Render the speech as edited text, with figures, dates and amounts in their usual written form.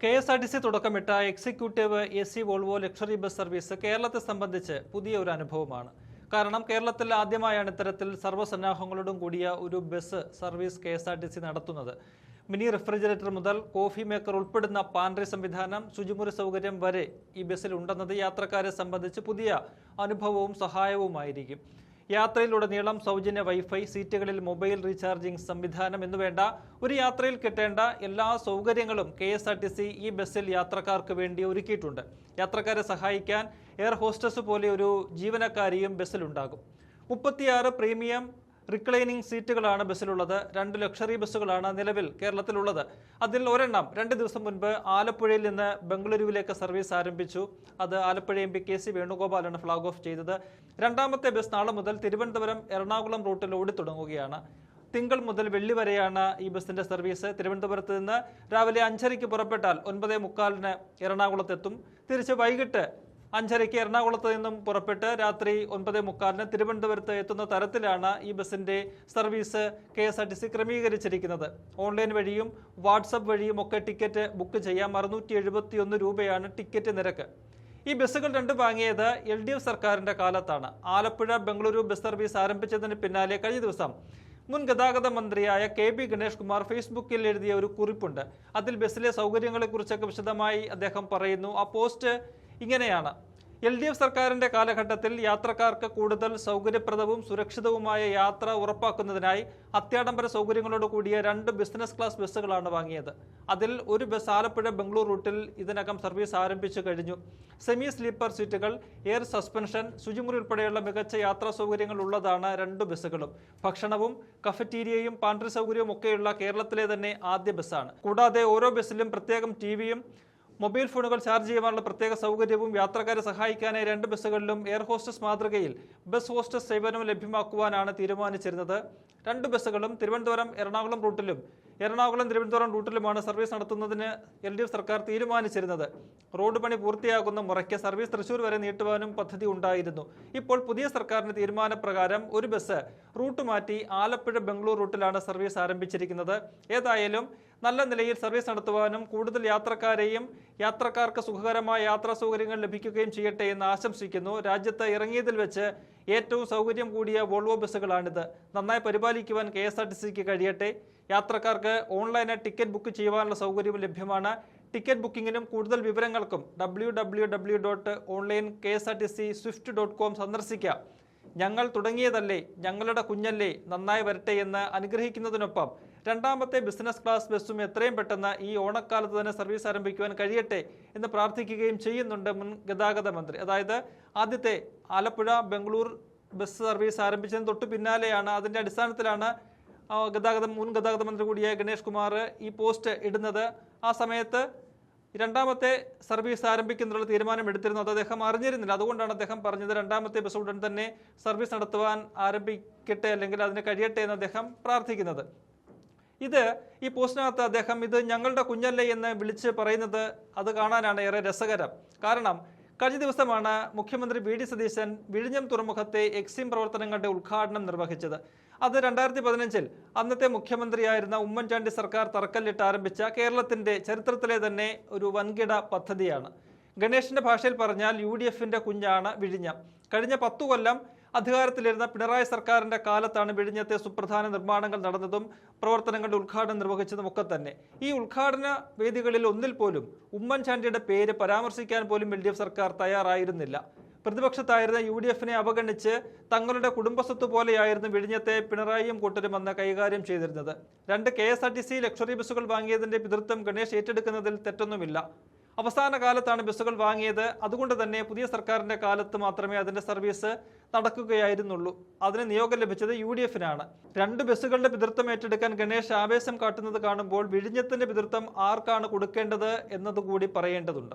KSRTC തുടക്കമിട്ട executive AC Volvo luxury bus service കേരളത്തെ സംബന്ധിച്ച് പുതിയ ഒരു അനുഭവമാണ്. കാരണം കേരളത്തിൽ ആദ്യമായാണ് ഇത്തരത്തിൽ സർവ്വസന്നാഹങ്ങളോടും കൂടിയ ഒരു ബസ് സർവീസ് KSRTC നടത്തുന്നത്. മിനി റെഫ്രിജറേറ്റർ മുതൽ കോഫി മേക്കർ ഉൾപ്പെടുന്ന പാൻട്രി സംവിധാനം, ശുചിമുറി സൗകര്യം വരെ ഈ ബസ്സിൽ ഉണ്ടെന്നത് യാത്രക്കാരെ സംബന്ധിച്ച് പുതിയ അനുഭവവും സഹായവുമായിരിക്കും. യാത്രയിലുടനീളം സൗജന്യ വൈഫൈ, സീറ്റുകളിൽ മൊബൈൽ റീചാർജിംഗ് സംവിധാനം എന്നുവേണ്ട ഒരു യാത്രയിൽ കിട്ടേണ്ട എല്ലാ സൗകര്യങ്ങളും KSRTC ഈ ബസ്സിൽ യാത്രക്കാർക്ക് വേണ്ടി ഒരുക്കിയിട്ടുണ്ട്. യാത്രക്കാരെ സഹായിക്കാൻ എയർ ഹോസ്റ്റസ് പോലെ ഒരു ജീവനക്കാരിയും ബസ്സിലുണ്ടാകും. 36 പ്രീമിയം റിക്ലൈനിങ് സീറ്റുകളാണ് ബസ്സിലുള്ളത്. 2 ലക്ഷറി ബസ്സുകളാണ് നിലവിൽ കേരളത്തിലുള്ളത്. അതിൽ ഒരെണ്ണം 2 ദിവസം മുൻപ് ആലപ്പുഴയിൽ നിന്ന് ബംഗളൂരുവിലേക്ക് സർവീസ് ആരംഭിച്ചു. അത് ആലപ്പുഴ MP KC വേണുഗോപാലാണ് ഫ്ലാഗ് ഓഫ് ചെയ്തത്. രണ്ടാമത്തെ ബസ് നാളെ മുതൽ തിരുവനന്തപുരം എറണാകുളം റൂട്ടിൽ ഓടിത്തുടങ്ങുകയാണ്. തിങ്കൾ മുതൽ വെള്ളി വരെയാണ് ഈ ബസിന്റെ സർവീസ്. തിരുവനന്തപുരത്ത് നിന്ന് രാവിലെ 5:30 പുറപ്പെട്ടാൽ 9:45 എറണാകുളത്തെത്തും. തിരിച്ച് വൈകിട്ട് 5:30 എറണാകുളത്ത് നിന്നും പുറപ്പെട്ട് രാത്രി 9:45 തിരുവനന്തപുരത്ത് എത്തുന്ന തരത്തിലാണ് ഈ ബസിന്റെ സർവീസ് KSRTC ക്രമീകരിച്ചിരിക്കുന്നത്. ഓൺലൈൻ വഴിയും വാട്സപ്പ് വഴിയും ഒക്കെ ടിക്കറ്റ് ബുക്ക് ചെയ്യാം. 671 രൂപയാണ് ടിക്കറ്റ് നിരക്ക്. ഈ ബസ്സുകൾ രണ്ടും വാങ്ങിയത് LDF സർക്കാരിന്റെ കാലത്താണ്. ആലപ്പുഴ ബംഗളൂരു ബസ് സർവീസ് ആരംഭിച്ചതിന് പിന്നാലെ കഴിഞ്ഞ ദിവസം മുൻ ഗതാഗത മന്ത്രിയായ KB ഗണേഷ് കുമാർ ഫേസ്ബുക്കിൽ എഴുതിയ ഒരു കുറിപ്പുണ്ട്. അതിൽ ബസ്സിലെ സൗകര്യങ്ങളെക്കുറിച്ചൊക്കെ വിശദമായി അദ്ദേഹം പറയുന്നു. ആ പോസ്റ്റ് ഇങ്ങനെയാണ്: LDF സർക്കാരിന്റെ കാലഘട്ടത്തിൽ യാത്രക്കാർക്ക് കൂടുതൽ സൗകര്യപ്രദവും സുരക്ഷിതവുമായ യാത്ര ഉറപ്പാക്കുന്നതിനായി അത്യാഡംബര സൗകര്യങ്ങളോട് കൂടിയ 2 ബിസിനസ് ക്ലാസ് ബസ്സുകളാണ് വാങ്ങിയത്. അതിൽ ഒരു ബസ് ആലപ്പുഴ ബംഗളൂരു റൂട്ടിൽ ഇതിനകം സർവീസ് ആരംഭിച്ചു കഴിഞ്ഞു. സെമി സ്ലീപ്പർ സീറ്റുകൾ, എയർ സസ്പെൻഷൻ, ശുചിമുറി ഉൾപ്പെടെയുള്ള മികച്ച യാത്രാ സൗകര്യങ്ങൾ ഉള്ളതാണ് 2 ബസ്സുകളും. ഭക്ഷണവും കഫറ്റീരിയയും പാൻട്രി സൗകര്യവും ഒക്കെയുള്ള കേരളത്തിലെ തന്നെ ആദ്യ ബസ്സാണ്. കൂടാതെ ഓരോ ബസ്സിലും പ്രത്യേകം TVയും മൊബൈൽ ഫോണുകൾ ചാർജ് ചെയ്യാനുള്ള പ്രത്യേക സൗകര്യവും യാത്രക്കാരെ സഹായിക്കാനായി 2 ബസ്സുകളിലും എയർ ഹോസ്റ്റസ് മാതൃകയിൽ ബസ് ഹോസ്റ്റസ് സേവനം ലഭ്യമാക്കുവാനാണ് തീരുമാനിച്ചിരുന്നത്. 2 ബസ്സുകളും തിരുവനന്തപുരം എറണാകുളം റൂട്ടിലും എറണാകുളം തിരുവനന്തപുരം റൂട്ടിലുമാണ് സർവീസ് നടത്തുന്നതിന് LDF സർക്കാർ തീരുമാനിച്ചിരുന്നത്. റോഡ് പണി പൂർത്തിയാകുന്ന മുറയ്ക്ക് സർവീസ് തൃശൂർ വരെ നീട്ടുവാനും പദ്ധതി ഉണ്ടായിരുന്നു. ഇപ്പോൾ പുതിയ സർക്കാരിന്റെ തീരുമാനപ്രകാരം ഒരു ബസ് റൂട്ട് മാറ്റി ആലപ്പുഴ ബംഗളൂരു റൂട്ടിലാണ് സർവീസ് ആരംഭിച്ചിരിക്കുന്നത്. ഏതായാലും നല്ല നിലയിൽ സർവീസ് നടത്തുവാനും കൂടുതൽ യാത്രക്കാരെയും യാത്രക്കാർക്ക് സുഖകരമായ യാത്രാ സൗകര്യങ്ങൾ ലഭിക്കുകയും ചെയ്യട്ടെ എന്ന് ആശംസിക്കുന്നു. രാജ്യത്ത് ഇറങ്ങിയതിൽ വെച്ച് ഏറ്റവും സൗകര്യം കൂടിയ വോൾവോ ബസ്സുകളാണിത്. നന്നായി പരിപാലിക്കുവാൻ KSRTCക്ക് കഴിയട്ടെ. യാത്രക്കാർക്ക് ഓൺലൈനായി ടിക്കറ്റ് ബുക്ക് ചെയ്യുവാനുള്ള സൗകര്യവും ലഭ്യമാണ്. ടിക്കറ്റ് ബുക്കിങ്ങിനും കൂടുതൽ വിവരങ്ങൾക്കും www.onlinekSRTCswift.com സന്ദർശിക്കാം. ഞങ്ങൾ തുടങ്ങിയതല്ലേ, ഞങ്ങളുടെ കുഞ്ഞല്ലേ, നന്നായി വരട്ടെ എന്ന് അനുഗ്രഹിക്കുന്നതിനൊപ്പം രണ്ടാമത്തെ ബിസിനസ് ക്ലാസ് ബസ്സും എത്രയും പെട്ടെന്ന് ഈ ഓണക്കാലത്ത് തന്നെ സർവീസ് ആരംഭിക്കുവാൻ കഴിയട്ടെ എന്ന് പ്രാർത്ഥിക്കുകയും ചെയ്യുന്നുണ്ട് മുൻ ഗതാഗത മന്ത്രി. അതായത് ആദ്യത്തെ ആലപ്പുഴ ബംഗളൂർ ബസ് സർവീസ് ആരംഭിച്ചതിന് തൊട്ട് പിന്നാലെയാണ്, അതിൻ്റെ അടിസ്ഥാനത്തിലാണ് മുൻ ഗതാഗത മന്ത്രി കൂടിയായ ഗണേഷ് കുമാർ ഈ പോസ്റ്റ് ഇടുന്നത്. ആ സമയത്ത് രണ്ടാമത്തെ സർവീസ് ആരംഭിക്കുന്നതിനുള്ള തീരുമാനം എടുത്തിരുന്നു. അത് അദ്ദേഹം അറിഞ്ഞിരുന്നില്ല. അതുകൊണ്ടാണ് അദ്ദേഹം പറഞ്ഞത് രണ്ടാമത്തെ ബസ് ഉടൻ തന്നെ സർവീസ് നടത്തുവാൻ ആരംഭിക്കട്ടെ, അല്ലെങ്കിൽ അതിന് കഴിയട്ടെ എന്ന് അദ്ദേഹം പ്രാർത്ഥിക്കുന്നത്. ഈ പോസ്റ്റിനകത്ത് അദ്ദേഹം ഇത് ഞങ്ങളുടെ കുഞ്ഞല്ലേ എന്ന് വിളിച്ച് പറയുന്നത് അത് കാണാനാണ് ഏറെ രസകരം. കാരണം കഴിഞ്ഞ ദിവസമാണ് മുഖ്യമന്ത്രി VD സതീശൻ വിഴിഞ്ഞം തുറമുഖത്തെ എക്സിം പ്രവർത്തനങ്ങളുടെ ഉദ്ഘാടനം നിർവഹിച്ചത്. അത് 2015 അന്നത്തെ മുഖ്യമന്ത്രിയായിരുന്ന ഉമ്മൻചാണ്ടി സർക്കാർ തറക്കല്ലിട്ട് ആരംഭിച്ച കേരളത്തിന്റെ ചരിത്രത്തിലെ തന്നെ ഒരു വൻകിട പദ്ധതിയാണ്. ഗണേഷിന്റെ ഭാഷയിൽ പറഞ്ഞാൽ UDFന്റെ കുഞ്ഞാണ് വിഴിഞ്ഞം. കഴിഞ്ഞ 10 കൊല്ലം അധികാരത്തിലിരുന്ന പിണറായി സർക്കാരിന്റെ കാലത്താണ് വിഴിഞ്ഞത്തെ സുപ്രധാന നിർമ്മാണങ്ങൾ നടന്നതും പ്രവർത്തനങ്ങളുടെ ഉദ്ഘാടനം നിർവഹിച്ചതും ഒക്കെ തന്നെ. ഈ ഉദ്ഘാടന വേദികളിൽ ഒന്നിൽ പോലും ഉമ്മൻചാണ്ടിയുടെ പേര് പരാമർശിക്കാൻ പോലും LDF സർക്കാർ തയ്യാറായിരുന്നില്ല. പ്രതിപക്ഷത്തായിരുന്ന UDFനെ അവഗണിച്ച് തങ്ങളുടെ കുടുംബസ്വത്ത് പോലെയായിരുന്നു വിഴിഞ്ഞത്തെ പിണറായിയും കൂട്ടരും അന്ന് കൈകാര്യം ചെയ്തിരുന്നത്. 2 KSRTC ലക്ഷറി ബസ്സുകൾ വാങ്ങിയതിന്റെ പിതൃത്വം ഗണേഷ് ഏറ്റെടുക്കുന്നതിൽ തെറ്റൊന്നുമില്ല. അവസാന കാലത്താണ് ബസ്സുകൾ വാങ്ങിയത്. അതുകൊണ്ട് തന്നെ പുതിയ സർക്കാരിന്റെ കാലത്ത് മാത്രമേ അതിന്റെ സർവീസ് നടക്കുകയായിരുന്നുള്ളൂ. അതിന് നിയോഗം ലഭിച്ചത് UDFനാണ്. 2 ബസ്സുകളുടെ പിതൃത്വം ഏറ്റെടുക്കാൻ ഗണേഷ് ആവേശം കാട്ടുന്നത് കാണുമ്പോൾ വിഴിഞ്ഞത്തിന്റെ പിതൃത്വം ആർക്കാണ് കൊടുക്കേണ്ടത് എന്നതുകൂടി പറയേണ്ടതുണ്ട്.